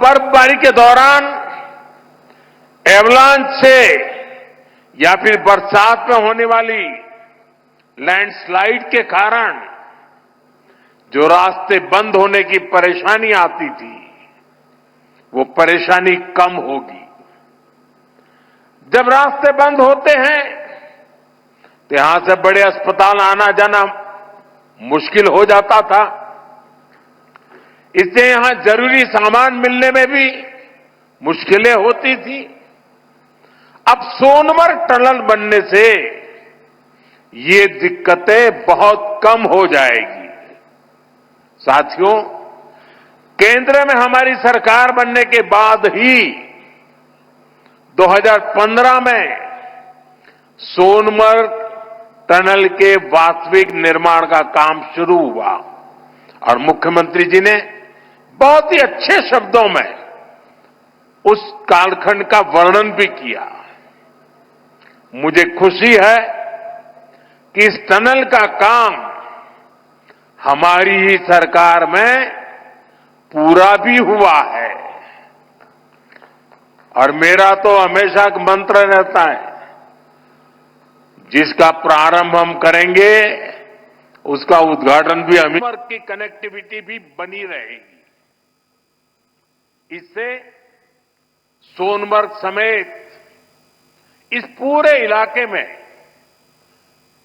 बर्फबारी के दौरान एवलांच से या फिर बरसात में होने वाली लैंडस्लाइड के कारण जो रास्ते बंद होने की परेशानी आती थी, वो परेशानी कम होगी। जब रास्ते बंद होते हैं तो यहां से बड़े अस्पताल आना जाना मुश्किल हो जाता था। इससे यहां जरूरी सामान मिलने में भी मुश्किलें होती थी। अब सोनमर्ग टनल बनने से ये दिक्कतें बहुत कम हो जाएगी। साथियों, केंद्र में हमारी सरकार बनने के बाद ही 2015 में सोनमर्ग टनल के वास्तविक निर्माण का काम शुरू हुआ और मुख्यमंत्री जी ने बहुत ही अच्छे शब्दों में उस कालखंड का वर्णन भी किया। मुझे खुशी है कि इस टनल का काम हमारी ही सरकार में पूरा भी हुआ है और मेरा तो हमेशा मंत्र रहता है, जिसका प्रारंभ हम करेंगे उसका उद्घाटन भी हम की कनेक्टिविटी भी बनी रहेगी। इससे सोनमर्ग समेत इस पूरे इलाके में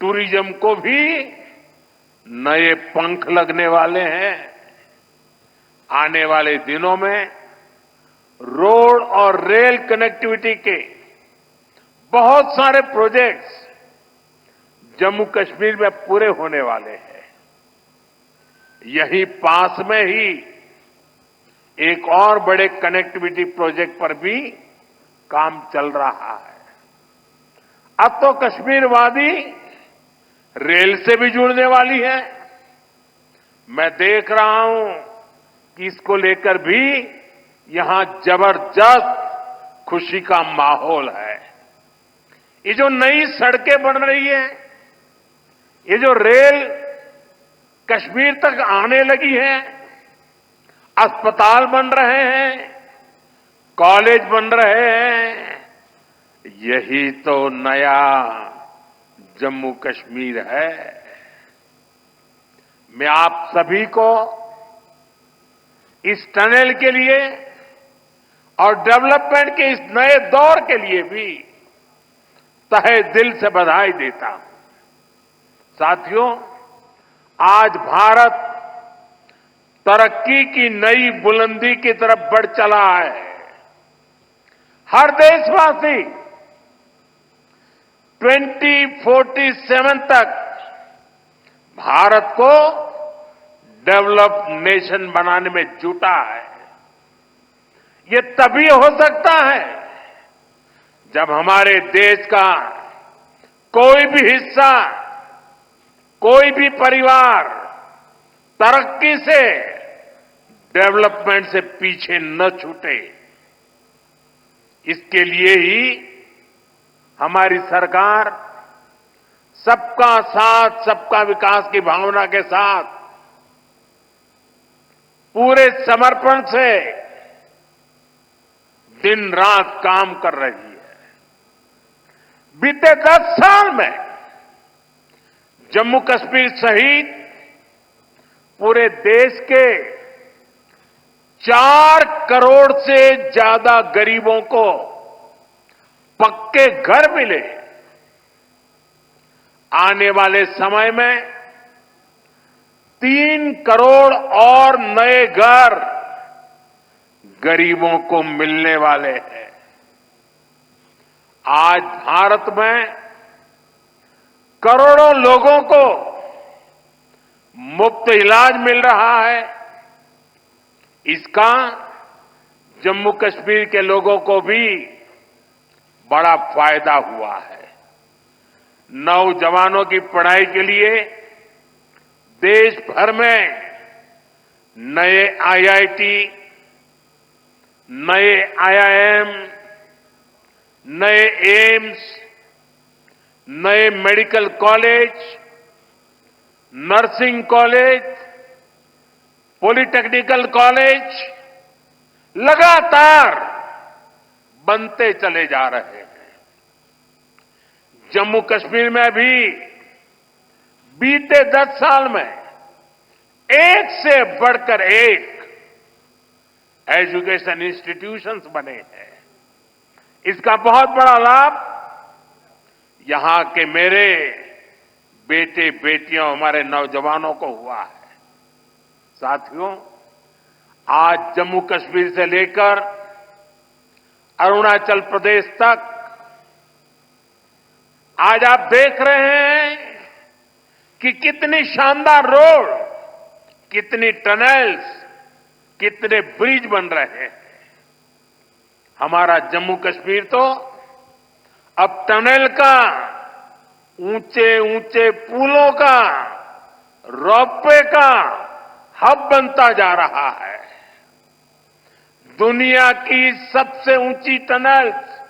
टूरिज्म को भी नए पंख लगने वाले हैं। आने वाले दिनों में रोड और रेल कनेक्टिविटी के बहुत सारे प्रोजेक्ट्स जम्मू कश्मीर में पूरे होने वाले हैं। यहीं पास में ही एक और बड़े कनेक्टिविटी प्रोजेक्ट पर भी काम चल रहा है। अब तो कश्मीर वादी रेल से भी जुड़ने वाली है। मैं देख रहा हूं कि इसको लेकर भी यहां जबरदस्त खुशी का माहौल है। ये जो नई सड़कें बन रही है, ये जो रेल कश्मीर तक आने लगी है, अस्पताल बन रहे हैं, कॉलेज बन रहे हैं, यही तो नया जम्मू कश्मीर है। मैं आप सभी को इस टनल के लिए और डेवलपमेंट के इस नए दौर के लिए भी तहे दिल से बधाई देता हूं। साथियों, आज भारत तरक्की की नई बुलंदी की तरफ बढ़ चला है। हर देशवासी 2047 तक भारत को डेवलप्ड नेशन बनाने में जुटा है। ये तभी हो सकता है जब हमारे देश का कोई भी हिस्सा, कोई भी परिवार तरक्की से, डेवलपमेंट से पीछे न छूटे। इसके लिए ही हमारी सरकार सबका साथ सबका विकास की भावना के साथ पूरे समर्पण से दिन रात काम कर रही है। बीते 10 साल में जम्मू कश्मीर सहित पूरे देश के 4 करोड़ से ज्यादा गरीबों को पक्के घर मिले। आने वाले समय में 3 करोड़ और नए घर गरीबों को मिलने वाले हैं। आज भारत में करोड़ों लोगों को मुफ्त इलाज मिल रहा है। इसका जम्मू कश्मीर के लोगों को भी बड़ा फायदा हुआ है। नौजवानों की पढ़ाई के लिए देश भर में नए आईआईटी, नए आईआईएम, नए एम्स, नए medical college, nursing college, polytechnical college, लगातार बनते चले जा रहे हैं। जम्मू कश्मीर में भी बीते 10 साल में एक से बढ़कर एक एजुकेशन इंस्टीट्यूशंस बने हैं। इसका बहुत बड़ा लाभ यहां के मेरे बेटे बेटियों हमारे नौजवानों को हुआ है। साथियों, आज जम्मू कश्मीर से लेकर अरुणाचल प्रदेश तक आज आप देख रहे हैं कि कितनी शानदार रोड, कितनी टनल्स, कितने ब्रिज बन रहे हैं। हमारा जम्मू कश्मीर तो अब टनल का, ऊंचे ऊंचे पुलों का, रोपवे का हब बनता जा रहा है। दुनिया की सबसे ऊंची टनल्स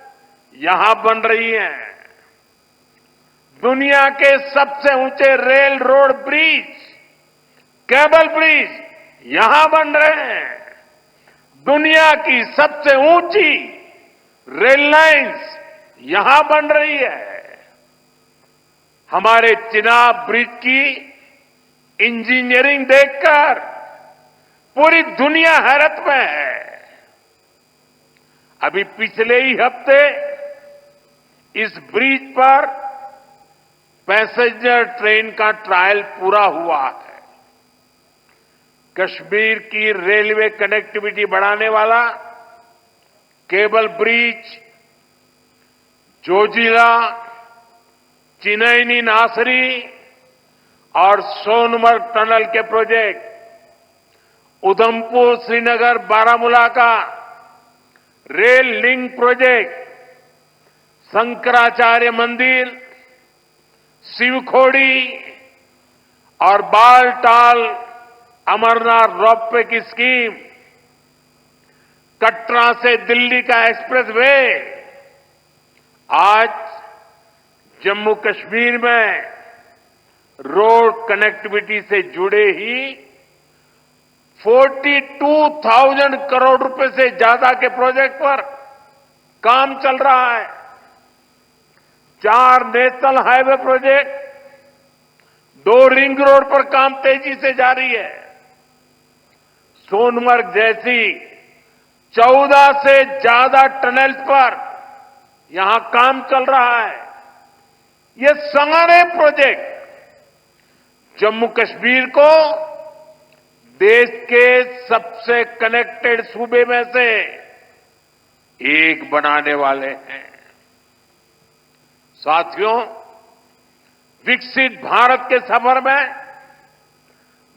यहां बन रही हैं। दुनिया के सबसे ऊंचे rail road bridge, cable bridge यहां बन रहे हैं। दुनिया की सबसे ऊंची रेल लाइंस यहां बन रही है। हमारे चिनाब ब्रिज की इंजीनियरिंग देखकर पूरी दुनिया हैरत में है। अभी पिछले ही हफ्ते इस ब्रिज पर पैसेंजर ट्रेन का ट्रायल पूरा हुआ है। कश्मीर की रेलवे कनेक्टिविटी बढ़ाने वाला केबल ब्रिज, जोजिला, चिनैनी नासरी और सोनमर्ग टनल के प्रोजेक्ट, उधमपुर श्रीनगर बारामूला का रेल लिंक प्रोजेक्ट, शंकराचार्य मंदिर, शिवखोड़ी और बालटाल अमरनाथ रोपवे की स्कीम, कटरा से दिल्ली का एक्सप्रेसवे, आज जम्मू कश्मीर में रोड कनेक्टिविटी से जुड़े ही 42,000 करोड़ रुपए से ज्यादा के प्रोजेक्ट पर काम चल रहा है। 4 national highway project, 2 ring road पर काम तेजी से जारी है। सोनमर्ग जैसी 14 से ज्यादा टनल्स पर यहां काम चल रहा है। ये सारे प्रोजेक्ट जम्मू कश्मीर को देश के सबसे कनेक्टेड सूबे में से एक बनाने वाले हैं। साथियों, विकसित भारत के सफर में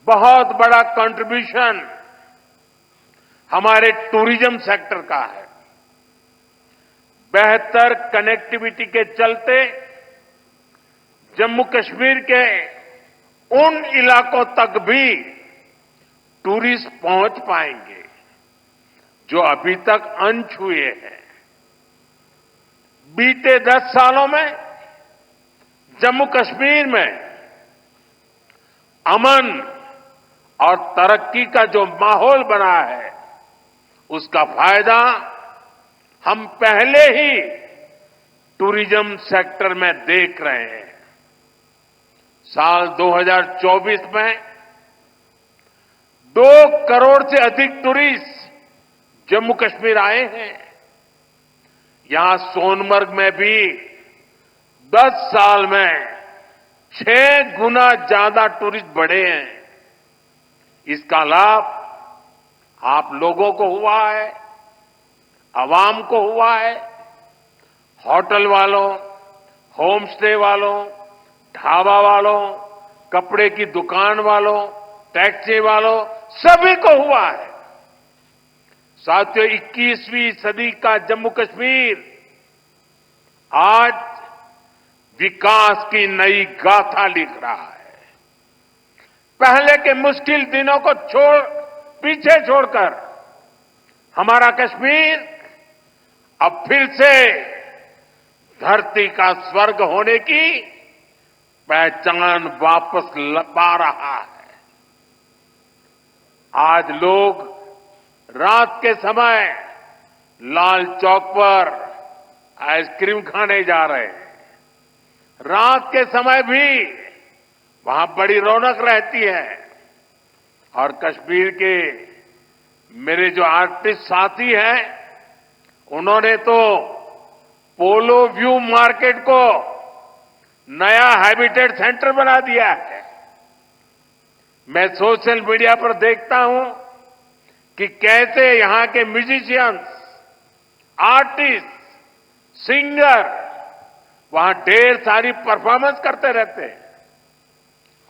बहुत बड़ा कंट्रीब्यूशन हमारे टूरिज्म सेक्टर का है। बेहतर कनेक्टिविटी के चलते जम्मू कश्मीर के उन इलाकों तक भी टूरिस्ट पहुंच पाएंगे जो अभी तक अनछुए हैं। बीते 10 सालों में जम्मू कश्मीर में अमन और तरक्की का जो माहौल बना है, उसका फायदा हम पहले ही टूरिज्म सेक्टर में देख रहे हैं। साल 2024 में 2 करोड़ से अधिक टूरिस्ट जम्मू कश्मीर आए हैं। यहां सोनमर्ग में भी 10 साल में 6 गुना ज्यादा टूरिस्ट बढ़े हैं। इसका लाभ आप लोगों को हुआ है, आवाम को हुआ है। होटल वालों, होम स्टे वालों, ढाबा वालों, कपड़े की दुकान वालों, टैक्सी वालों, सभी को हुआ है। साथियों, 21वीं सदी का जम्मू कश्मीर आज विकास की नई गाथा लिख रहा है। पहले के मुश्किल दिनों को पीछे छोड़कर हमारा कश्मीर अब फिर से धरती का स्वर्ग होने की पहचान वापस पा रहा है। आज लोग रात के समय लाल चौक पर आइसक्रीम खाने जा रहे हैं। रात के समय भी वहां बड़ी रौनक रहती है। और कश्मीर के मेरे जो आर्टिस्ट साथी हैं, उन्होंने तो पोलो व्यू मार्केट को नया हैबिटेट सेंटर बना दिया है। मैं सोशल मीडिया पर देखता हूं कि कैसे यहां के म्यूजिशियंस, आर्टिस्ट, सिंगर वहां ढेर सारी परफॉर्मेंस करते रहते हैं।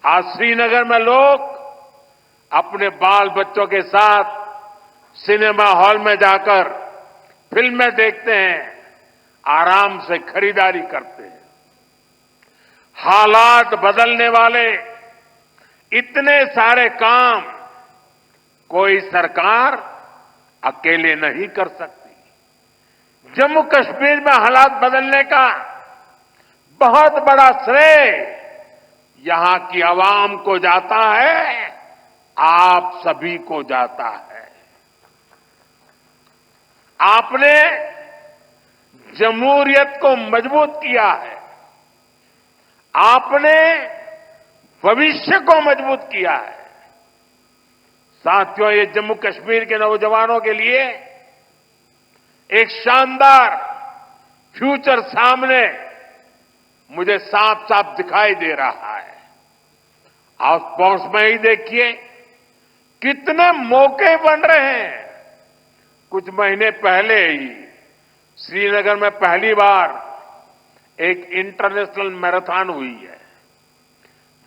आज श्रीनगर में लोग अपने बाल बच्चों के साथ सिनेमा हॉल में जाकर फिल्में देखते हैं, आराम से खरीदारी करते हैं। हालात बदलने वाले इतने सारे काम कोई सरकार अकेले नहीं कर सकती। जम्मू कश्मीर में हालात बदलने का बहुत बड़ा श्रेय यहां की आवाम को जाता है, आप सभी को जाता है। आपने जमहूरियत को मजबूत किया है। आपने भविष्य को मजबूत किया है। साथियों, ये जम्मू कश्मीर के नौजवानों के लिए एक शानदार फ्यूचर सामने मुझे साफ साफ दिखाई दे रहा है। आप स्पोर्ट्स में ही देखिए कितने मौके बन रहे हैं। कुछ महीने पहले ही श्रीनगर में पहली बार एक इंटरनेशनल मैराथन हुई है।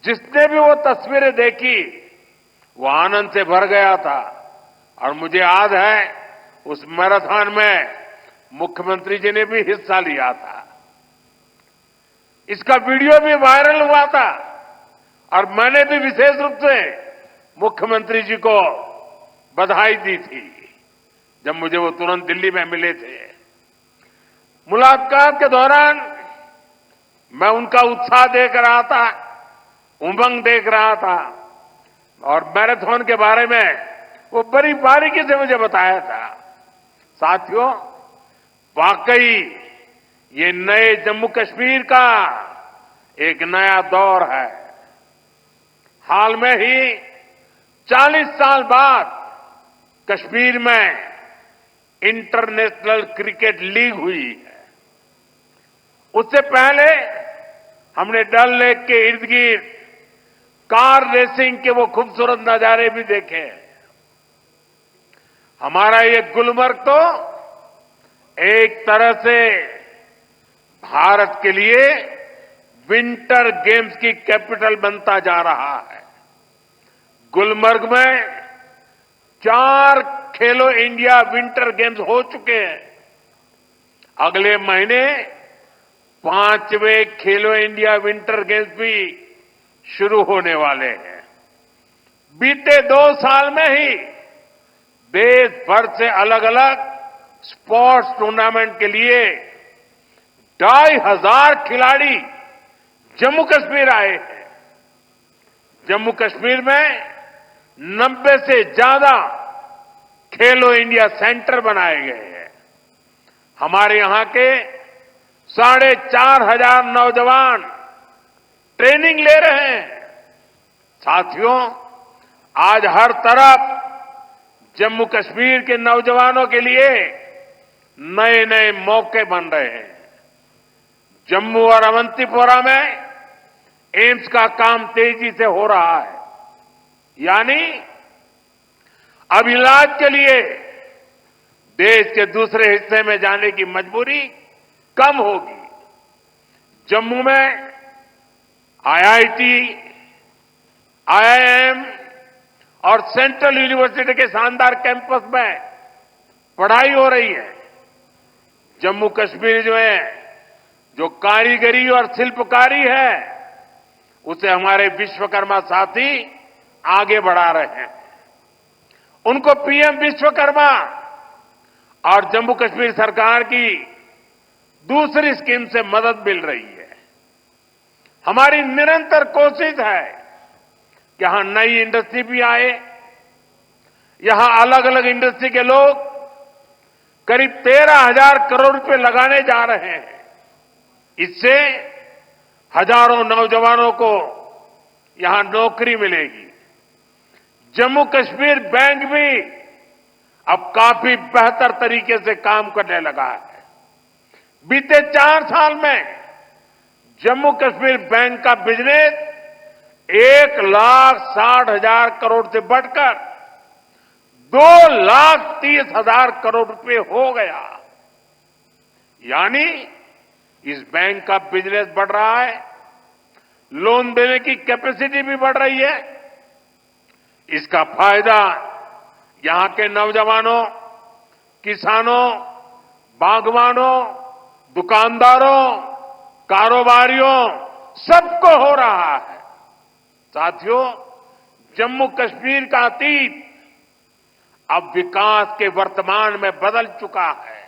जिसने भी वो तस्वीरें देखी वो आनंद से भर गया था। और मुझे याद है उस मैराथन में मुख्यमंत्री जी ने भी हिस्सा लिया था। इसका वीडियो भी वायरल हुआ था और मैंने भी विशेष रूप से मुख्यमंत्री जी को बधाई दी थी जब मुझे वो तुरंत दिल्ली में मिले थे। मुलाकात के दौरान मैं उनका उत्साह देख रहा था, उमंग देख रहा था और मैराथन के बारे में वो बड़ी बारीकी से मुझे बताया था। साथियों, वाकई ये नए जम्मू कश्मीर का एक नया दौर है। हाल में ही 40 साल बाद कश्मीर में इंटरनेशनल क्रिकेट लीग हुई है। उससे पहले हमने डल लेक के इर्द गिर्द कार रेसिंग के वो खूबसूरत नजारे भी देखे। हमारा ये गुलमर्ग तो एक तरह से भारत के लिए विंटर गेम्स की कैपिटल बनता जा रहा है। गुलमर्ग में 4 खेलो इंडिया विंटर गेम्स हो चुके हैं। अगले महीने 5वें खेलो इंडिया विंटर गेम्स भी शुरू होने वाले हैं। बीते 2 साल में ही देश भर से अलग अलग स्पोर्ट्स टूर्नामेंट के लिए 2,500 खिलाड़ी जम्मू कश्मीर आए हैं। जम्मू कश्मीर में 90 से ज्यादा खेलो इंडिया सेंटर बनाए गए हैं। हमारे यहां के 4,500 नौजवान ट्रेनिंग ले रहे हैं। साथियों, आज हर तरफ जम्मू कश्मीर के नौजवानों के लिए नए नए मौके बन रहे हैं। जम्मू और अवंतीपोरा में एम्स का काम तेजी से हो रहा है। यानी अब इलाज के लिए देश के दूसरे हिस्से में जाने की मजबूरी कम होगी। जम्मू में आईआईटी, आईआईएम और सेंट्रल यूनिवर्सिटी के शानदार कैंपस में पढ़ाई हो रही है। जम्मू कश्मीर में जो कारीगरी और शिल्पकारी है उसे हमारे विश्वकर्मा साथी आगे बढ़ा रहे हैं। उनको पीएम विश्वकर्मा और जम्मू कश्मीर सरकार की दूसरी स्कीम से मदद मिल रही है। हमारी निरंतर कोशिश है कि यहां नई इंडस्ट्री भी आए, यहां अलग अलग इंडस्ट्री के लोग करीब 13,000 करोड़ रुपए लगाने जा रहे हैं। इससे हजारों नौजवानों को यहां नौकरी मिलेगी। जम्मू कश्मीर बैंक भी अब काफी बेहतर तरीके से काम करने लगा है। बीते 4 साल में जम्मू कश्मीर बैंक का बिजनेस 1,60,000 करोड़ से बढ़कर 2,30,000 करोड़ रुपए हो गया। यानी इस बैंक का बिजनेस बढ़ रहा है, लोन देने की कैपेसिटी भी बढ़ रही है। इसका फायदा यहां के नौजवानों, किसानों, बागवानों, दुकानदारों, कारोबारियों सबको हो रहा है। साथियों, जम्मू कश्मीर का अतीत अब विकास के वर्तमान में बदल चुका है।